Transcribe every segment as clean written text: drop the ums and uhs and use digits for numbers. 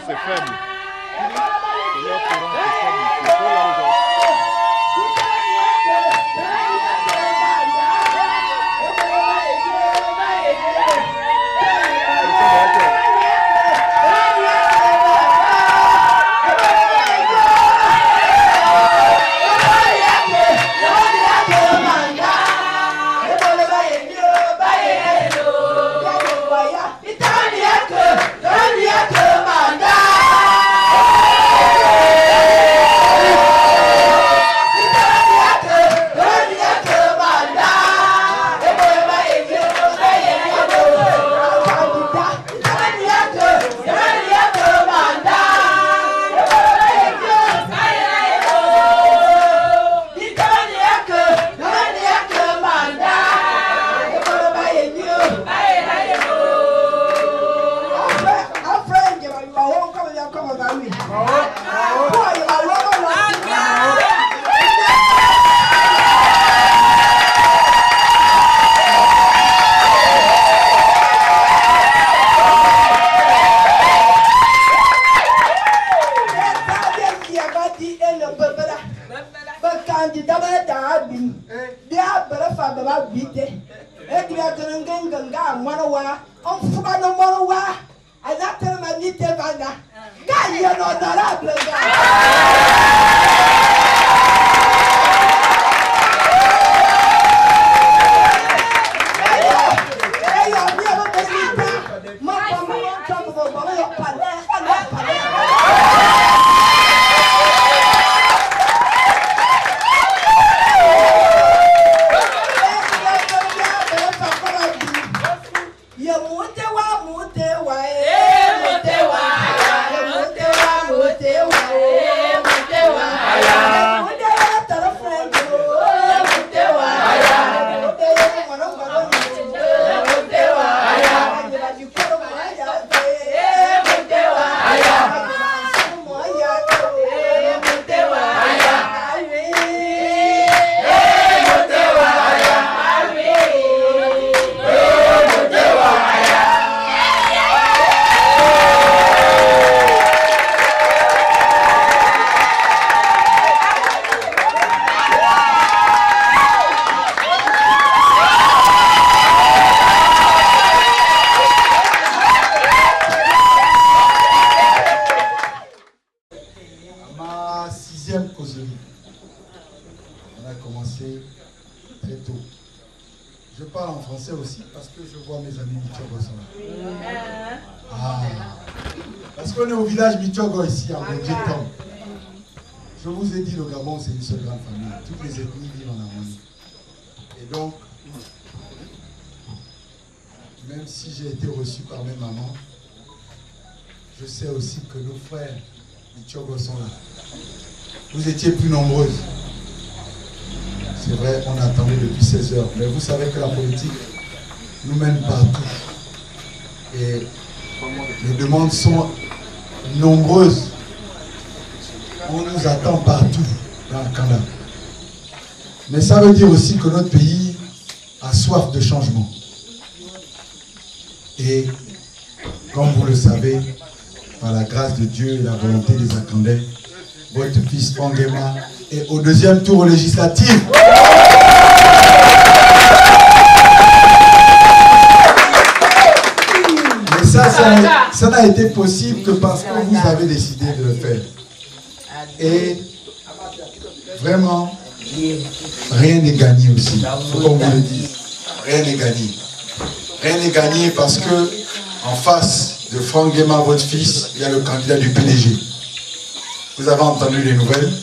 c'est faible. Que leur courant c'est faible. C'est pour la raison. Ici à Modjetom. Je vous ai dit, le Gabon, c'est une seule grande famille. Toutes les ethnies vivent en harmonie. Et donc, même si j'ai été reçu par mes mamans, je sais aussi que nos frères Michogo sont là. Vous étiez plus nombreuses. C'est vrai, on attendait depuis 16 heures. Mais vous savez que la politique nous mène partout. Et les demandes sont nombreuses. On nous attend partout dans le Canada. Mais ça veut dire aussi que notre pays a soif de changement. Et comme vous le savez, par la grâce de Dieu et la volonté des Akandais, votre fils Fangema est au deuxième tour législatif. Mais ça n'a été possible que parce que vous avez décidé de le faire. Et vraiment, rien n'est gagné aussi. Il faut qu'on vous le dise. Rien n'est gagné. Rien n'est gagné parce que en face de Franck Guéma, votre fils, il y a le candidat du PDG. Vous avez entendu les nouvelles.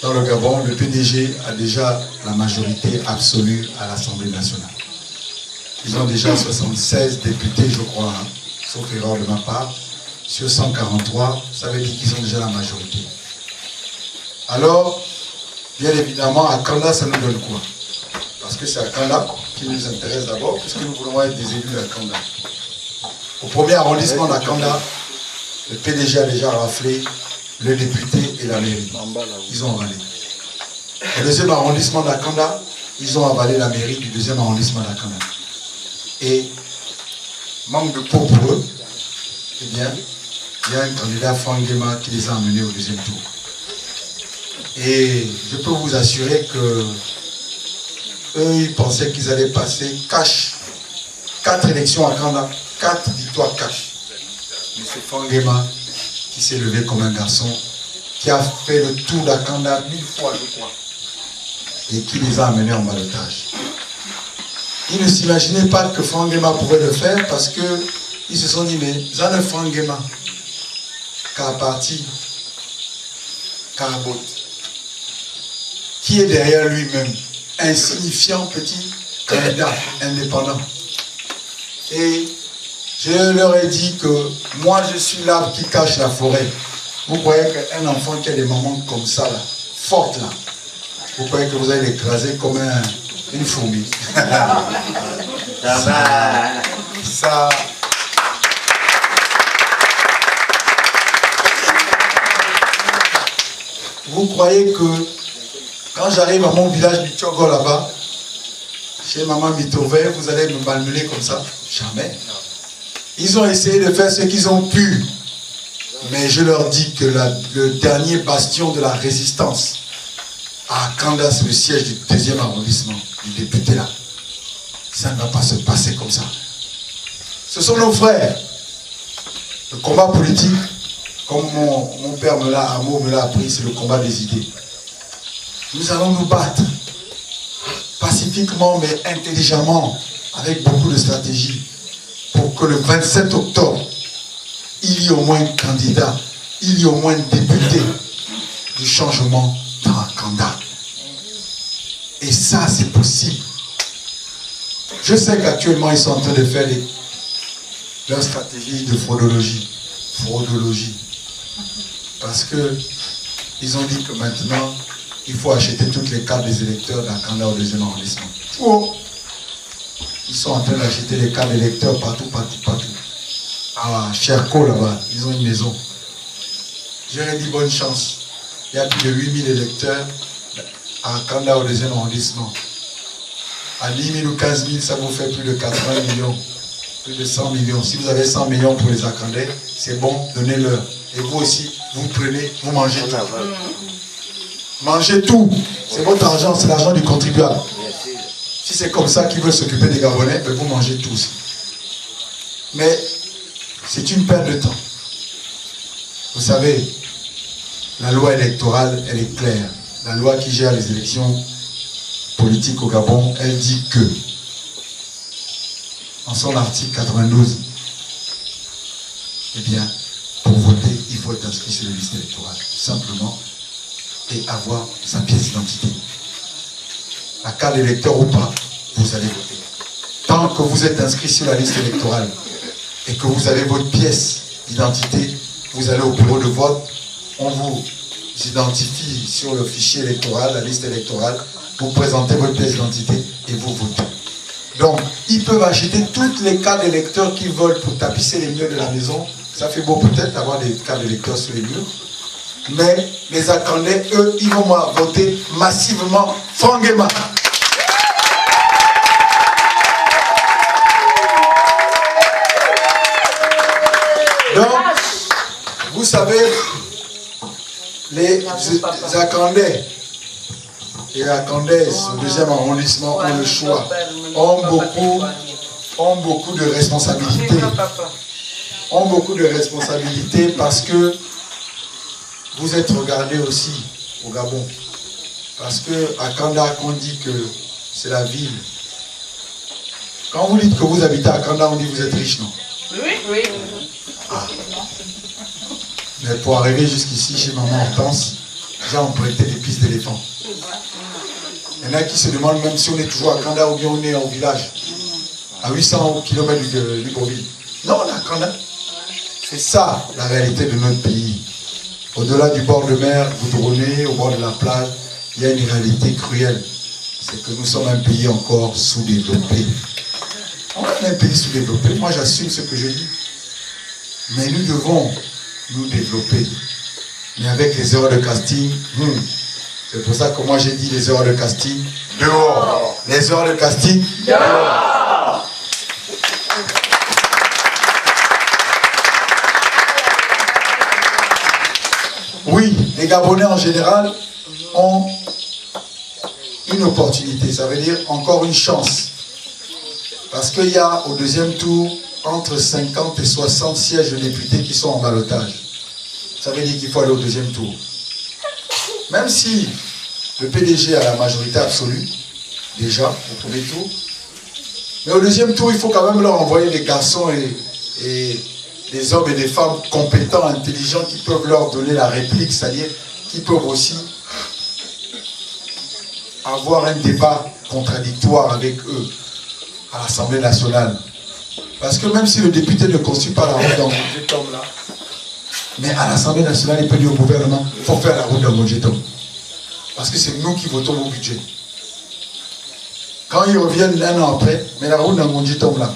Dans le Gabon, le PDG a déjà la majorité absolue à l'Assemblée nationale. Ils ont déjà 76 députés, je crois, hein, sauf erreur de ma part. Sur 143, ça veut dire qu'ils ont déjà la majorité. Alors, bien évidemment, à Kanda, ça nous donne quoi? Parce que c'est à Kanda qui nous intéresse d'abord, puisque nous voulons être des élus à Kanda. Au premier arrondissement d'Akanda, le PDG a déjà raflé le député et la mairie. Ils ont avalé. Au deuxième arrondissement d'Akanda, ils ont avalé la mairie du deuxième arrondissement d'Akanda. Et manque de peau pour eux, eh bien, il y a un candidat Fangema qui les a emmenés au deuxième tour. Et je peux vous assurer que eux, ils pensaient qu'ils allaient passer cash. 4 élections à Kanda, 4 victoires cash. Mais c'est Fangema qui s'est levé comme un garçon, qui a fait le tour d'Akanda 1000 fois, je crois, et qui les a amenés en ballottage. Ils ne s'imaginaient pas que Fangema pouvait le faire parce qu'ils se sont dit, mais Zane Fangema, Karapati, Karabot, qui est derrière lui-même, insignifiant petit candidat indépendant. Et je leur ai dit que moi je suis l'arbre qui cache la forêt. Vous croyez qu'un enfant qui a des mamans comme ça, là, fortes là, vous croyez que vous allez l'écraser comme une fourmi. Ça. Vous croyez que quand j'arrive à mon village du Tchogo là-bas, chez Maman Mitové, vous allez me malmener comme ça? Jamais. Ils ont essayé de faire ce qu'ils ont pu. Mais je leur dis que le dernier bastion de la résistance à Kanda, c'est le siège du 2e arrondissement, du député là. Ça ne va pas se passer comme ça. Ce sont nos frères. Le combat politique, comme mon père me l'a appris, c'est le combat des idées. Nous allons nous battre pacifiquement mais intelligemment, avec beaucoup de stratégie, pour que le 27 octobre, il y ait au moins un candidat, il y ait au moins un député du changement dans Kanda. Et ça, c'est possible. Je sais qu'actuellement, ils sont en train de faire leur stratégie de fraudologie. Parce qu'ils ont dit que maintenant, il faut acheter toutes les cartes des électeurs d'Akanda au 2e arrondissement. Oh. Ils sont en train d'acheter les cartes d'électeurs partout. À Cherko là-bas, ils ont une maison. Je leur ai dit bonne chance. Il y a plus de 8000 électeurs à Kanda au 2e arrondissement. À 10 000 ou 15 000, ça vous fait plus de 80 millions. Plus de 100 millions. Si vous avez 100 millions pour les Akandais, c'est bon, donnez-leur. Et vous aussi, vous prenez, vous mangez tout. Mangez tout. C'est votre argent, c'est l'argent du contribuable. Si c'est comme ça qu'ils veulent s'occuper des Gabonais, ben vous mangez tous. Mais c'est une perte de temps. Vous savez, la loi électorale, elle est claire. La loi qui gère les élections politiques au Gabon, elle dit que, en son article 92, eh bien, pour voter, il faut être inscrit sur les listes électorales, simplement, et avoir sa pièce d'identité. La carte d'électeur ou pas, vous allez voter. Tant que vous êtes inscrit sur la liste électorale et que vous avez votre pièce d'identité, vous allez au bureau de vote, on vous identifie sur le fichier électoral, la liste électorale, vous présentez votre pièce d'identité et vous votez. Donc, ils peuvent acheter toutes les cartes d'électeurs qu'ils veulent pour tapisser les murs de la maison. Ça fait beau peut-être d'avoir des cartes d'électeurs sur les murs. Mais les Akandais, eux, ils vont voter massivement Fangema. Donc, vous savez, les Akandais et Akandaises au 2e arrondissement ont le choix, ont beaucoup de responsabilités. Ont beaucoup de responsabilités parce que vous êtes regardés aussi au Gabon. Parce que à Kanda, on dit que c'est la ville. Quand vous dites que vous habitez à Kanda, on dit que vous êtes riche, non? Oui. Ah. Mais pour arriver jusqu'ici, chez Maman Hortense, j'ai emprunté des pistes d'éléphants. Il y en a qui se demandent même si on est toujours à Kanda ou bien on est au village, à 800 km du Libreville. Non, on est à Kanda. C'est ça la réalité de notre pays. Au-delà du bord de mer, vous tournez au bord de la plage, il y a une réalité cruelle. C'est que nous sommes un pays encore sous-développé. On est un pays sous-développé. Moi, j'assume ce que je dis. Mais nous devons nous développer. Mais avec les erreurs de casting, c'est pour ça que moi j'ai dit les erreurs de casting, dehors. Les erreurs de casting, dehors. Gabonais en général ont une opportunité, ça veut dire encore une chance. Parce qu'il y a au deuxième tour entre 50 et 60 sièges de députés qui sont en ballottage. Ça veut dire qu'il faut aller au deuxième tour. Même si le PDG a la majorité absolue, déjà, au premier tour, mais au deuxième tour, il faut quand même leur envoyer des garçons et des hommes et des femmes compétents, intelligents, qui peuvent leur donner la réplique, c'est-à-dire qui peuvent aussi avoir un débat contradictoire avec eux à l'Assemblée nationale. Parce que même si le député ne construit pas la route d'Angonjetom là, mais à l'Assemblée nationale, il peut dire au gouvernement, il faut faire la route d'Angonjetom. Parce que c'est nous qui votons au budget. Quand ils reviennent un an après, mais la route d'Angonjetom là,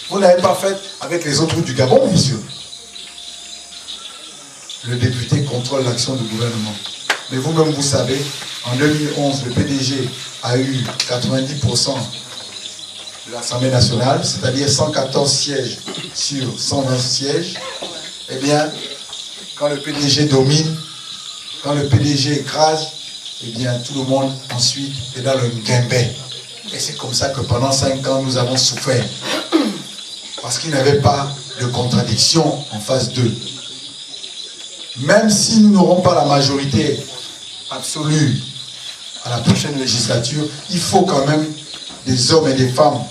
vous ne l'avez pas faite avec les autres routes du Gabon, bien sûr. Le député contrôle l'action du gouvernement. Mais vous-même, vous savez, en 2011, le PDG a eu 90% de l'Assemblée nationale, c'est-à-dire 114 sièges sur 120 sièges. Eh bien, quand le PDG domine, quand le PDG écrase, eh bien, tout le monde ensuite est dans le guimbet. Et c'est comme ça que pendant 5 ans, nous avons souffert. Parce qu'il n'y avait pas de contradiction en phase 2. Même si nous n'aurons pas la majorité absolue à la prochaine législature, il faut quand même des hommes et des femmes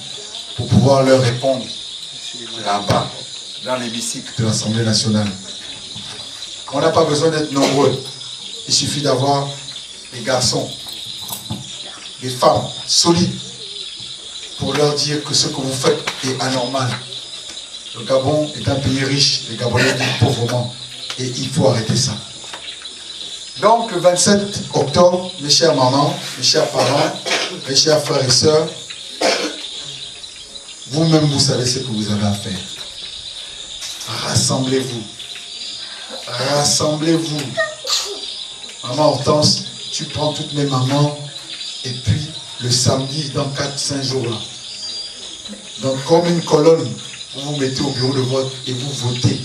pour pouvoir leur répondre là-bas, dans l'hémicycle de l'Assemblée nationale. On n'a pas besoin d'être nombreux. Il suffit d'avoir des garçons, des femmes solides pour leur dire que ce que vous faites est anormal. Le Gabon est un pays riche, les Gabonais vivent pauvrement. Et il faut arrêter ça. Donc, le 27 octobre, mes chers mamans, mes chers parents, mes chers frères et sœurs, vous-même, vous savez ce que vous avez à faire. Rassemblez-vous. Rassemblez-vous. Maman Hortense, tu prends toutes mes mamans et puis le samedi, dans 4-5 jours là. Donc, comme une colonne, vous vous mettez au bureau de vote et vous votez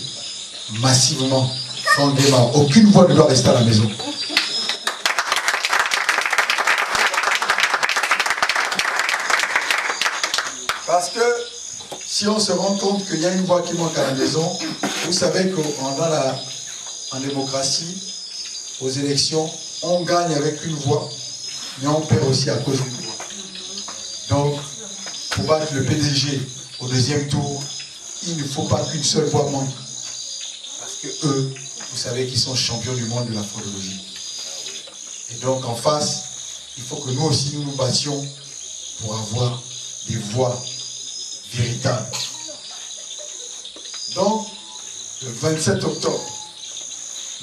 massivement. Sans débat. Aucune voix ne doit rester à la maison. Parce que si on se rend compte qu'il y a une voix qui manque à la maison, vous savez qu'en démocratie, aux élections, on gagne avec une voix, mais on perd aussi à cause d'une voix. Donc, pour battre le PDG au deuxième tour, il ne faut pas qu'une seule voix manque. Parce que eux, vous savez qu'ils sont champions du monde de la fraudologie. Et donc, en face, il faut que nous aussi, nous nous battions pour avoir des voix véritables. Donc, le 27 octobre,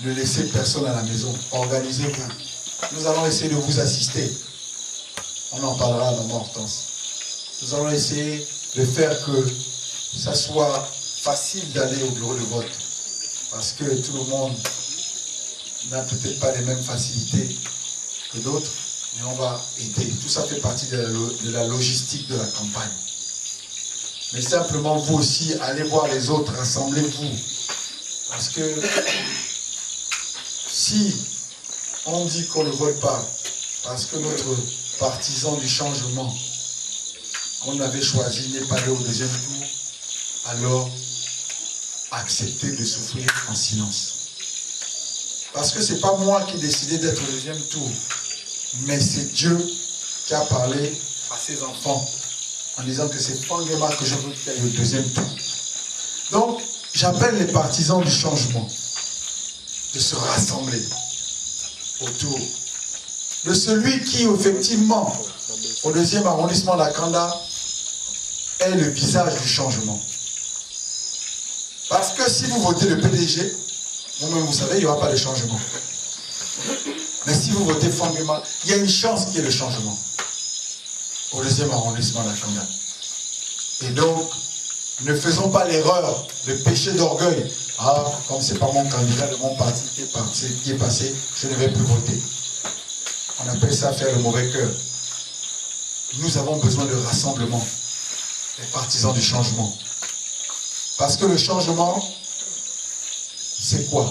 ne laissez personne à la maison. Organisez-vous. Nous allons essayer de vous assister. On en parlera à Maman Hortense. Nous allons essayer de faire que ça soit facile d'aller au bureau de vote. Parce que tout le monde n'a peut-être pas les mêmes facilités que d'autres, mais on va aider. Tout ça fait partie de la logistique de la campagne. Mais simplement, vous aussi, allez voir les autres, rassemblez-vous. Parce que si on dit qu'on ne vote pas, parce que notre partisan du changement qu'on avait choisi n'est pas allé au deuxième tour, alors acceptez de souffrir en silence. Parce que ce n'est pas moi qui ai décidé d'être au deuxième tour, mais c'est Dieu qui a parlé à ses enfants en disant que c'est Fangema que je veux qu'il aille au deuxième tour. Donc, j'appelle les partisans du changement de se rassembler autour de celui qui, effectivement, au deuxième arrondissement d'Akanda, est le visage du changement. Parce que si vous votez le PDG, vous-même vous savez, il n'y aura pas de changement. Mais si vous votez Fangema, il y a une chance qu'il y ait le changement au deuxième arrondissement d'Akanda. Et donc, ne faisons pas l'erreur, le péché d'orgueil. Ah, comme ce n'est pas mon candidat de mon parti qui est passé, je ne vais plus voter. On appelle ça faire le mauvais cœur. Nous avons besoin de rassemblement, les partisans du changement. Parce que le changement, c'est quoi?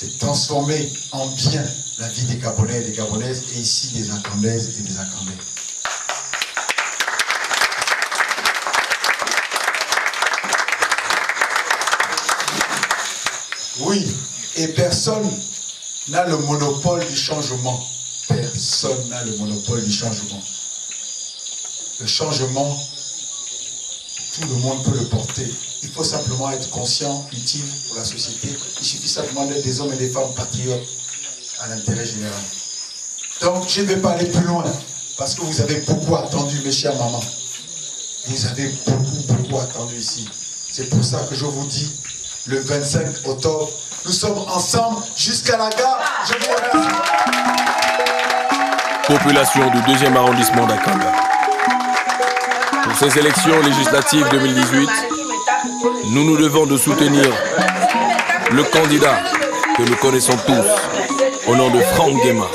c'est transformer en bien la vie des Gabonais et des Gabonaises, et ici des Akandaises et des Akandais. Oui, et personne n'a le monopole du changement. Personne n'a le monopole du changement. Le changement, tout le monde peut le porter. Il faut simplement être conscient, utile pour la société. Il suffit simplement d'être des hommes et des femmes patriotes à l'intérêt général. Donc, je ne vais pas aller plus loin, parce que vous avez beaucoup attendu, mes chères mamans. Vous avez beaucoup attendu ici. C'est pour ça que je vous dis, le 25 octobre, nous sommes ensemble jusqu'à la gare. Je vous remercie. Population du 2e arrondissement d'Akanda. Pour ces élections législatives 2018, nous nous devons de soutenir le candidat que nous connaissons tous, au nom de Franck Guéma.